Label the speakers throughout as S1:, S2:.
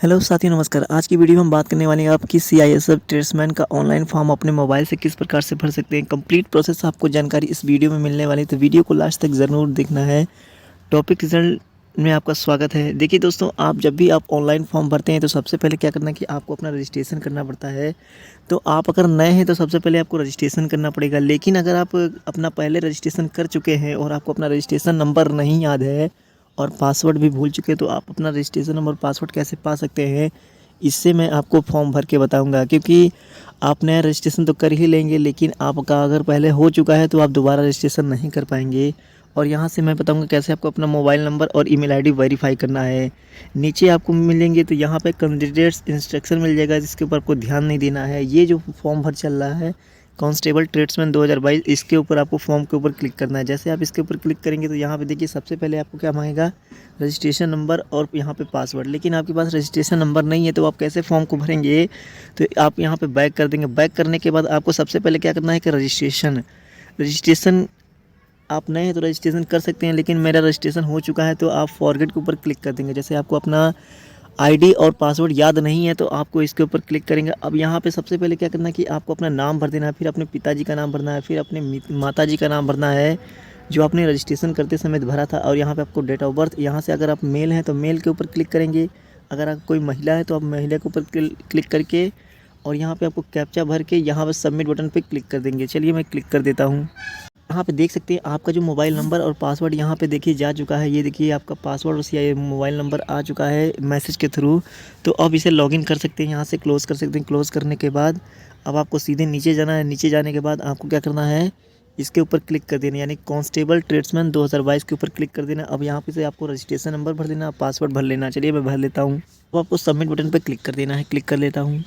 S1: Hello साथियों, नमस्कार। आज की वीडियो में हम बात करने वाले हैं आप कि सीआईएसएफ ट्रेड्समैन का ऑनलाइन फॉर्म अपने मोबाइल से किस प्रकार से भर सकते हैं। कंप्लीट प्रोसेस आपको जानकारी इस वीडियो में मिलने वाली है, तो वीडियो को लास्ट तक ज़रूर देखना है। टॉपिक रिजल्ट में आपका स्वागत है। देखिए दोस्तों, जब भी आप ऑनलाइन फॉर्म भरते हैं तो सबसे पहले क्या करना है कि आपको अपना रजिस्ट्रेशन करना पड़ता है। तो आप अगर नए हैं तो सबसे पहले आपको रजिस्ट्रेशन करना पड़ेगा। लेकिन अगर आप अपना पहले रजिस्ट्रेशन कर चुके हैं और आपको अपना रजिस्ट्रेशन नंबर नहीं याद है और पासवर्ड भी भूल चुके हैं, तो आप अपना रजिस्ट्रेशन नंबर पासवर्ड कैसे पा सकते हैं, इससे मैं आपको फॉर्म भर के बताऊंगा। क्योंकि आप नया रजिस्ट्रेशन तो कर ही लेंगे, लेकिन आपका अगर पहले हो चुका है तो आप दोबारा रजिस्ट्रेशन नहीं कर पाएंगे। और यहाँ से मैं बताऊंगा कैसे आपको अपना मोबाइल नंबर और ईमेल आईडी वेरीफाई करना है। नीचे आपको मिलेंगे तो यहाँ पे कैंडिडेट्स इंस्ट्रक्शन मिल जाएगा, जिसके ऊपर आपको ध्यान नहीं देना है। ये जो फॉर्म भर चल रहा है कांस्टेबल ट्रेड्समैन 2022, इसके ऊपर आपको फॉर्म के ऊपर क्लिक करना है। जैसे आप इसके ऊपर क्लिक करेंगे तो यहाँ पे देखिए सबसे पहले आपको क्या मांगेगा, रजिस्ट्रेशन नंबर और यहाँ पे पासवर्ड। लेकिन आपके पास रजिस्ट्रेशन नंबर नहीं है तो आप कैसे फॉर्म को भरेंगे। तो आप यहाँ पे बैक कर देंगे। बैक करने के बाद आपको सबसे पहले क्या करना है कि रजिस्ट्रेशन आप नए हैं तो रजिस्ट्रेशन कर सकते हैं, लेकिन मेरा रजिस्ट्रेशन हो चुका है तो आप फॉरगेट के ऊपर क्लिक कर देंगे। जैसे आपको अपना आईडी और पासवर्ड याद नहीं है तो आपको इसके ऊपर क्लिक करेंगे। अब यहाँ पे सबसे पहले क्या करना है कि आपको अपना नाम भर देना है, फिर अपने पिताजी का नाम भरना है, फिर अपने माताजी का नाम भरना है जो आपने रजिस्ट्रेशन करते समय भरा था। और यहाँ पे आपको डेट ऑफ बर्थ, यहाँ से अगर आप मेल हैं तो मेल के ऊपर क्लिक करेंगे, अगर आप कोई महिला है तो आप महिला के ऊपर क्लिक करके और यहाँ पे आपको कैप्चा भर के यहाँ पर सबमिट बटन पे क्लिक कर देंगे। चलिए मैं क्लिक कर देता हूँ। यहाँ पे देख सकते हैं आपका जो मोबाइल नंबर और पासवर्ड यहाँ पे देखिए जा चुका है। ये देखिए आपका पासवर्ड और सीआई मोबाइल नंबर आ चुका है मैसेज के थ्रू। तो अब इसे लॉगिन कर सकते हैं, यहाँ से क्लोज़ कर सकते हैं। क्लोज़ करने के बाद अब आपको सीधे नीचे जाना है। नीचे जाने के बाद आपको क्या करना है, इसके ऊपर क्लिक कर देना, यानी कांस्टेबल ट्रेड्समैन 2022 के ऊपर क्लिक कर देना। अब यहाँ पे से आपको रजिस्ट्रेशन नंबर भर देना, पासवर्ड भर लेना। चलिए मैं भर लेता हूँ। अब आपको सबमिट बटन पर क्लिक कर देना है। क्लिक कर लेता हूँ।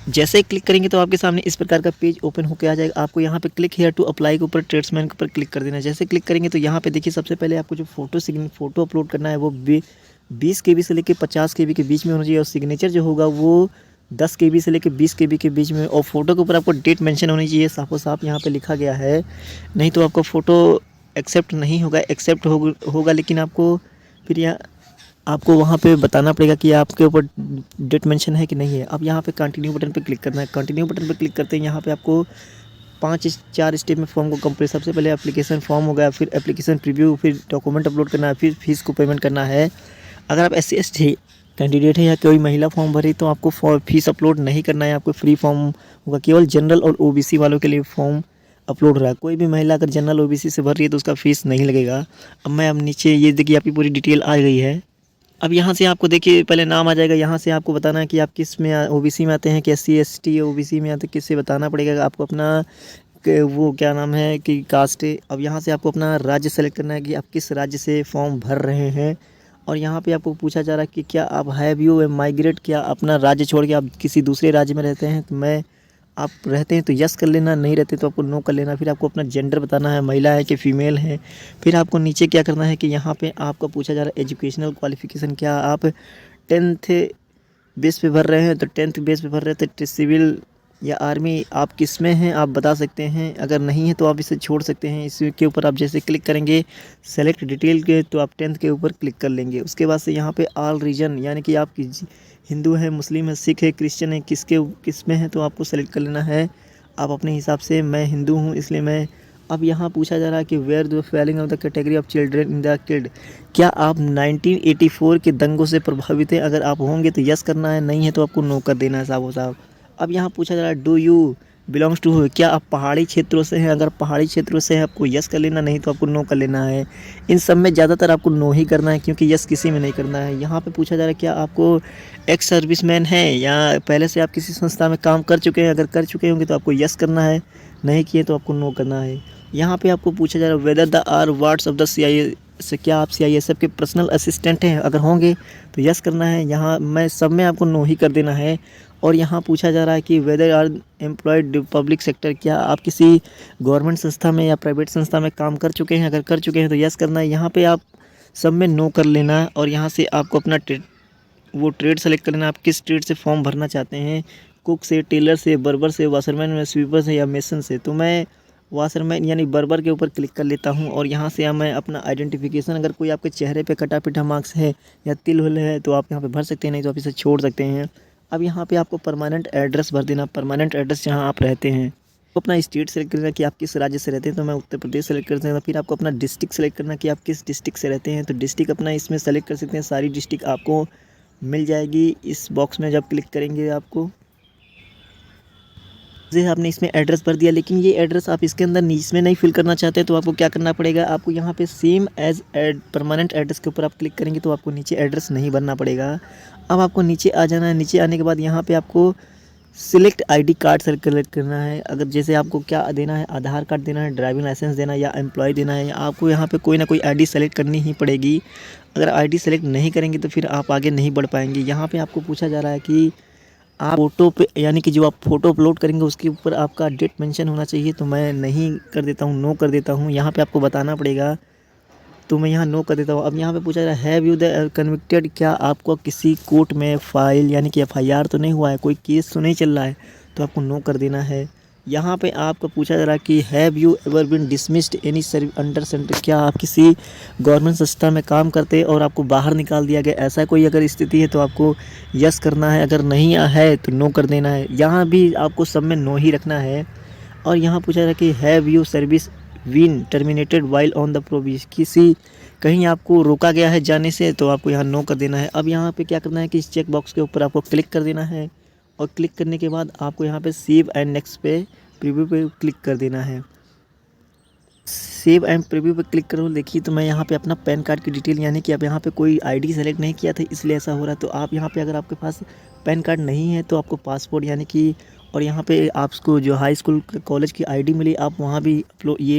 S1: जैसे ही क्लिक करेंगे तो आपके सामने इस प्रकार का पेज ओपन होकर आ जाएगा। आपको यहाँ पे क्लिक हेयर टू अप्लाई के ऊपर ट्रेड्समैन के ऊपर क्लिक कर देना है। जैसे क्लिक करेंगे तो यहाँ पे देखिए सबसे पहले आपको जो फ़ोटो अपलोड करना है वो 20 KB से लेकर 50 KB के बीच में होना चाहिए। और सिग्नेचर जो होगा वो 10 KB से लेकर 20 KB के बीच में। और फोटो के ऊपर आपको डेट मेंशन होनी चाहिए, साफो साफ यहाँ पे लिखा गया है, नहीं तो आपका फ़ोटो एक्सेप्ट नहीं होगा। एक्सेप्ट होगा लेकिन आपको फिर यहाँ आपको वहाँ पे बताना पड़ेगा कि आपके ऊपर डेट मेंशन है कि नहीं है। अब यहाँ पे कंटिन्यू बटन पे क्लिक करना है। कंटिन्यू बटन पे क्लिक करते हैं यहाँ पे आपको 4 स्टेप में फॉर्म को कंप्लीट। सबसे पहले एप्लीकेशन फॉर्म हो गया, फिर एप्लीकेशन प्रीव्यू, फिर डॉक्यूमेंट अपलोड करना है, फिर फीस को पेमेंट करना है। अगर आप SC/ST कैंडिडेट है या कोई महिला फॉर्म भरी तो आपको फीस अपलोड नहीं करना है, आपको फ्री फॉर्म होगा। केवल जनरल और OBC वालों के लिए फॉर्म अपलोड हो रहा है। कोई भी महिला अगर जनरल OBC से भर रही है तो उसका फ़ीस नहीं लगेगा। अब नीचे ये देखिए आपकी पूरी डिटेल आ गई है। अब यहाँ से आपको देखिए पहले नाम आ जाएगा। यहाँ से आपको बताना है कि आप किस में OBC में आते हैं कि SC/ST OBC में आते हैं, किससे बताना पड़ेगा आपको अपना वो क्या नाम है कि कास्ट है। अब यहाँ से आपको अपना राज्य सेलेक्ट करना है कि आप किस राज्य से फॉर्म भर रहे हैं। और यहाँ पे आपको पूछा जा रहा है कि क्या आप हैव यू माइग्रेट, क्या अपना राज्य छोड़ के आप किसी दूसरे राज्य में रहते हैं। तो मैं आप रहते हैं तो यस कर लेना, नहीं रहते तो आपको नो कर लेना। फिर आपको अपना जेंडर बताना है, महिला है कि फीमेल है। फिर आपको नीचे क्या करना है कि यहाँ पे आपको पूछा जा रहा है एजुकेशनल क्वालिफिकेशन, क्या आप 10th बेस पे भर रहे हैं। तो 10th बेस पे भर रहे हैं तो सिविल या आर्मी आप किस में हैं आप बता सकते हैं। अगर नहीं है तो आप इसे छोड़ सकते हैं। इसके ऊपर आप जैसे क्लिक करेंगे सेलेक्ट डिटेल के, तो आप 10th के ऊपर क्लिक कर लेंगे। उसके बाद से यहाँ पे ऑल रीजन, यानी कि आप हिंदू है, मुस्लिम है, सिख है, क्रिश्चियन है, किस में है तो आपको सेलेक्ट कर लेना है आप अपने हिसाब से। मैं हिंदू हूँ इसलिए मैं। अब यहाँ पूछा जा रहा है कि where the following of the category of children in the killed, क्या आप 1984 के दंगों से प्रभावित हैं। अगर आप होंगे तो यस करना है, नहीं है तो आपको नो कर देना है साहब साहब। अब यहाँ पूछा जा रहा है डू यू बिलोंग्स टू, क्या आप पहाड़ी क्षेत्रों से हैं। अगर पहाड़ी क्षेत्रों से हैं आपको यस कर लेना, नहीं तो आपको नो कर लेना है। इन सब में ज़्यादातर आपको नो ही करना है क्योंकि यस किसी में नहीं करना है। यहाँ पे पूछा जा रहा है क्या आपको एक्स सर्विसमैन है या पहले से आप किसी संस्था में काम कर चुके हैं। अगर कर चुके होंगे तो आपको यस करना है, नहीं किए तो आपको नो करना है। यहाँ पे आपको पूछा जा रहा है whether the are wards of the CIA से, क्या आप CISF के पर्सनल असिस्टेंट हैं। अगर होंगे तो यस करना है, यहाँ मैं सब में आपको नो ही कर देना है। और यहाँ पूछा जा रहा है कि whether are employed public sector, क्या आप किसी गवर्नमेंट संस्था में या प्राइवेट संस्था में काम कर चुके हैं। अगर कर चुके हैं तो यस करना है, यहाँ पे आप सब में नो कर लेना। और यहाँ से आपको अपना ट्रेड सेलेक्ट करना, आप किस ट्रेड से फॉर्म भरना चाहते हैं, कुक से, टेलर से, बर्बर से, वाशरमैन में, स्वीपर से या मेसन से। तो मैं वाशरमैन यानी बर्बर के ऊपर क्लिक कर लेता हूँ और यहाँ से मैं अपना आइडेंटिफिकेशन, अगर कोई आपके चेहरे पे कटा पिटा मार्क्स है या तिल हुल है तो आप यहाँ पे भर सकते हैं, नहीं तो आप इसे छोड़ सकते हैं। अब यहाँ पे आपको परमानेंट एड्रेस भर देना, परमानेंट एड्रेस जहाँ आप रहते हैं। तो अपना स्टेट सेलेक्ट करना कि आप किस राज्य से रहते हैं, तो मैं उत्तर प्रदेश सेलेक्ट कर सकता हूँ। फिर आपको अपना डिस्ट्रिक्ट सेलेक्ट करना कि आप किस डिस्ट्रिक्ट से रहते हैं, तो डिस्ट्रिक्ट अपना इसमें सेलेक्ट कर सकते हैं। सारी डिस्ट्रिक्ट आपको मिल जाएगी इस बॉक्स में जब क्लिक करेंगे आपको। जैसे आपने इसमें एड्रेस भर दिया, लेकिन ये एड्रेस आप इसके अंदर इसमें नहीं फिल करना चाहते तो आपको क्या करना पड़ेगा, आपको यहाँ पे सेम एज परमानेंट एड्रेस के ऊपर आप क्लिक करेंगे तो आपको नीचे एड्रेस नहीं भरना पड़ेगा। अब आपको नीचे आ जाना है। नीचे आने के बाद यहाँ पे आपको सिलेक्ट आईडी कार्ड सेलेक्ट करना है। अगर जैसे आपको क्या देना है, आधार कार्ड देना है, ड्राइविंग लाइसेंस देना है या एम्प्लॉय देना है, आपको यहाँ पे कोई ना कोई आईडी सेलेक्ट करनी ही पड़ेगी। अगर आईडी सेलेक्ट नहीं करेंगे तो फिर आप आगे नहीं बढ़ पाएंगे। यहाँ पे आपको पूछा जा रहा है कि आप फ़ोटो पे यानी कि जो आप फ़ोटो अपलोड करेंगे उसके ऊपर आपका डेट मेंशन होना चाहिए, तो मैं नहीं कर देता हूँ, नो कर देता हूँ। यहाँ पे आपको बताना पड़ेगा, तो मैं यहाँ नो कर देता हूँ। अब यहाँ पे पूछा जा रहा है हैव यू द कन्विक्टेड, क्या आपको किसी कोर्ट में फाइल यानी कि एफआईआर तो नहीं हुआ है, कोई केस तो नहीं चल रहा है, तो आपको नो कर देना है। यहाँ पे आपको पूछा जा रहा है कि have you ever been dismissed any under centre, क्या आप किसी गवर्नमेंट संस्था में काम करते और आपको बाहर निकाल दिया गया, ऐसा कोई अगर स्थिति है तो आपको यस करना है, अगर नहीं है तो नो कर देना है। यहाँ भी आपको सब में नो ही रखना है। और यहाँ पूछा जा रहा है कि have you service been terminated while on the probation, किसी कहीं आपको रोका गया है जाने से, तो आपको यहाँ नो कर देना है। अब यहाँ पे क्या करना है कि इस चेक बॉक्स के ऊपर आपको क्लिक कर देना है और क्लिक करने के बाद आपको यहाँ पे सेव एंड नेक्स्ट पे प्रीव्यू पे क्लिक कर देना है। सेव एंड प्रीव्यू पे क्लिक करो। देखिए तो मैं यहाँ पे अपना पैन कार्ड की डिटेल यानी कि अब यहाँ पे कोई आईडी सेलेक्ट नहीं किया था इसलिए ऐसा हो रहा है। तो आप यहाँ पे अगर आपके पास पैन कार्ड नहीं है तो आपको पासपोर्ट यानी कि, और यहाँ पे आपको जो हाई स्कूल कॉलेज की आईडी मिली आप वहाँ भी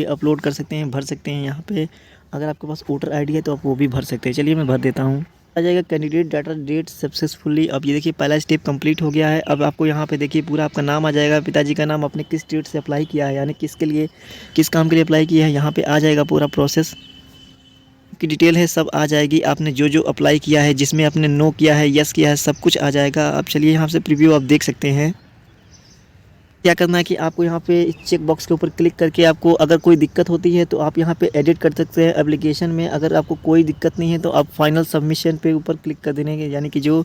S1: अपलोड कर सकते हैं, भर सकते हैं। यहाँ पे अगर आपके पास वोटर आईडी है तो आप वो भी भर सकते हैं। चलिए मैं भर देता हूँ। आ जाएगा कैंडिडेट डाटा डेट सक्सेसफुली। अब ये देखिए पहला स्टेप कंप्लीट हो गया है। अब आपको यहाँ पे देखिए पूरा आपका नाम आ जाएगा, पिताजी का नाम, आपने किस स्टेट से अप्लाई किया है यानी किसके लिए, किस काम के लिए अप्लाई किया है, यहाँ पे आ जाएगा पूरा प्रोसेस की डिटेल है, सब आ जाएगी। आपने जो जो अप्लाई किया है, जिसमें आपने नो किया है, यस किया है, सब कुछ आ जाएगा। अब चलिए यहाँ से प्रीव्यू आप देख सकते हैं। क्या करना है कि आपको यहाँ पे चेक बॉक्स के ऊपर क्लिक करके आपको अगर कोई दिक्कत होती है तो आप यहाँ पे एडिट कर सकते हैं एप्लीकेशन में। अगर आपको कोई दिक्कत नहीं है तो आप फाइनल सबमिशन पे ऊपर क्लिक कर देने के, यानी कि जो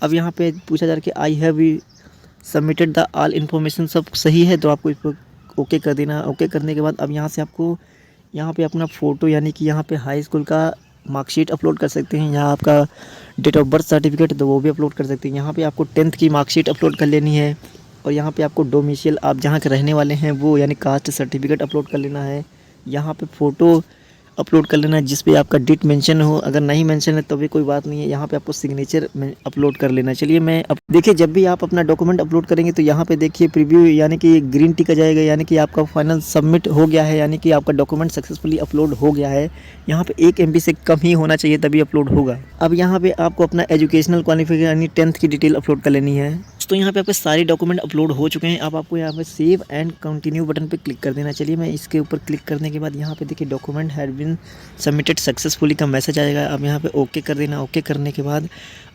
S1: अब यहाँ पे पूछा जा रहा है कि I have submitted the all information, सब सही है तो आपको इस पर ओके कर देना। ओके करने के बाद अब यहाँ से आपको यहाँ पे अपना फ़ोटो यानी कि यहाँ पे हाई स्कूल का मार्कशीट अपलोड कर सकते हैं, यहाँ आपका डेट ऑफ बर्थ सर्टिफिकेट तो वो भी अपलोड कर सकते हैं। यहाँ पे आपको 10th की मार्कशीट अपलोड कर लेनी है और यहाँ पे आपको डोमिसाइल आप जहाँ के रहने वाले हैं वो यानी कास्ट सर्टिफिकेट अपलोड कर लेना है। यहाँ पे फ़ोटो अपलोड कर लेना है जिस पे आपका डेट मेंशन हो, अगर नहीं मेंशन है तो भी कोई बात नहीं है। यहाँ पे आपको सिग्नेचर में अपलोड कर लेना है। चलिए मैं अब देखिए जब भी आप अपना डॉक्यूमेंट अपलोड करेंगे तो यहाँ पे देखिए प्रीव्यू यानी कि ग्रीन टिक आ जाएगा, यानी कि आपका फाइनल सबमिट हो गया है, यानी कि आपका डॉक्यूमेंट सक्सेसफुली अपलोड हो गया है। यहाँ पे 1 MB से कम ही होना चाहिए तभी अपलोड होगा। अब यहाँ पे आपको अपना एजुकेशनल क्वालिफिकेशन यानी 10th की डिटेल अपलोड कर लेनी है। तो यहाँ पे आपके सारे डॉक्यूमेंट अपलोड हो चुके हैं। अब आपको यहाँ पे सेव एंड कंटिन्यू बटन पे क्लिक कर देना। चलिए मैं इसके ऊपर क्लिक करने के बाद यहाँ पे देखिए document had been submitted successfully का मैसेज आएगा। अब यहाँ पे ओके कर देना। ओके करने के बाद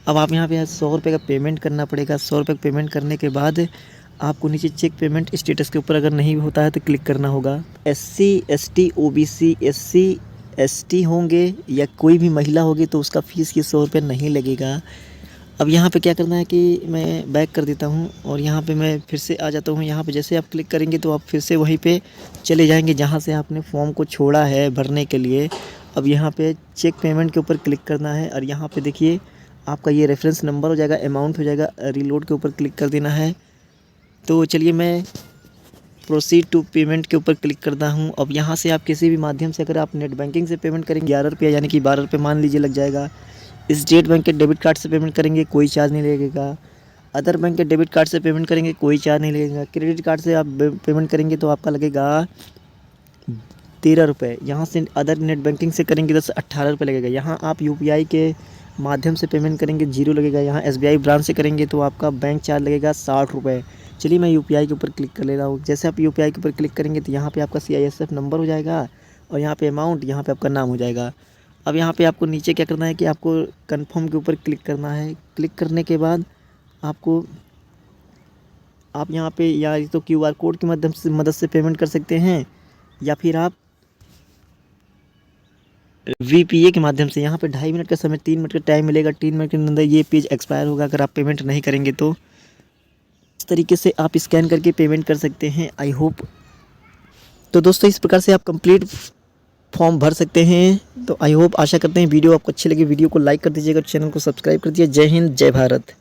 S1: अब आप यहाँ पे 100 रुपये का पेमेंट करना पड़ेगा। 100 रुपये का पेमेंट करने के बाद आपको नीचे चेक पेमेंट स्टेटस के ऊपर अगर नहीं होता है तो क्लिक करना होगा। SC ST OBC SC ST होंगे या कोई भी महिला होगी तो उसका फ़ीस ये 100 रुपये नहीं लगेगा। अब यहाँ पे क्या करना है कि मैं बैक कर देता हूँ और यहाँ पे मैं फिर से आ जाता हूँ। यहाँ पे जैसे आप क्लिक करेंगे तो आप फिर से वहीं पे चले जाएंगे जहाँ से आपने फॉर्म को छोड़ा है भरने के लिए। अब यहाँ पे चेक पेमेंट के ऊपर क्लिक करना है और यहाँ पे देखिए आपका ये रेफरेंस नंबर हो जाएगा, अमाउंट हो जाएगा, रीलोड के ऊपर क्लिक कर देना है। तो चलिए मैं प्रोसीड टू पेमेंट के ऊपर क्लिक करता हूँ। अब यहाँ से आप किसी भी माध्यम से अगर आप नेट बैंकिंग से पेमेंट करेंगे 11 रुपये यानी कि 12 रुपये मान लीजिए लग जाएगा। स्टेट बैंक के डेबिट कार्ड से पेमेंट करेंगे कोई चार्ज नहीं लगेगा। अदर बैंक के डेबिट कार्ड से पेमेंट करेंगे कोई चार्ज नहीं लगेगा। क्रेडिट कार्ड से आप पेमेंट करेंगे तो आपका लगेगा 13 रुपये। यहाँ से अदर नेट बैंकिंग से करेंगे तो 18 रुपये लगेगा। यहाँ आप UPI के माध्यम से पेमेंट करेंगे 0 लगेगा। यहाँ SBI ब्रांच से करेंगे तो आपका बैंक चार्ज लगेगा 60 रुपये। चलिए मैं UPI के ऊपर क्लिक कर ले रहा हूँ। जैसे आप UPI के ऊपर क्लिक करेंगे तो यहाँ पे आपका CISF नंबर हो जाएगा और यहाँ पे अमाउंट, यहाँ पे आपका नाम हो जाएगा। अब यहाँ पे आपको नीचे क्या करना है कि आपको कंफर्म के ऊपर क्लिक करना है। क्लिक करने के बाद आपको आप यहाँ पे या तो QR कोड की मदद से पेमेंट कर सकते हैं या फिर आप VPA के माध्यम से यहाँ पे 2.5 मिनट का समय 3 मिनट का टाइम मिलेगा। 3 मिनट के अंदर ये पेज एक्सपायर होगा अगर आप पेमेंट नहीं करेंगे तो। इस तरीके से आप स्कैन करके पेमेंट कर सकते हैं। आई होप तो दोस्तों इस प्रकार से आप कंप्लीट फॉर्म भर सकते हैं। तो आई होप आशा करते हैं वीडियो आपको अच्छी लगी। वीडियो को लाइक कर दीजिएगा, चैनल को सब्सक्राइब कर दीजिए। जय हिंद, जय भारत।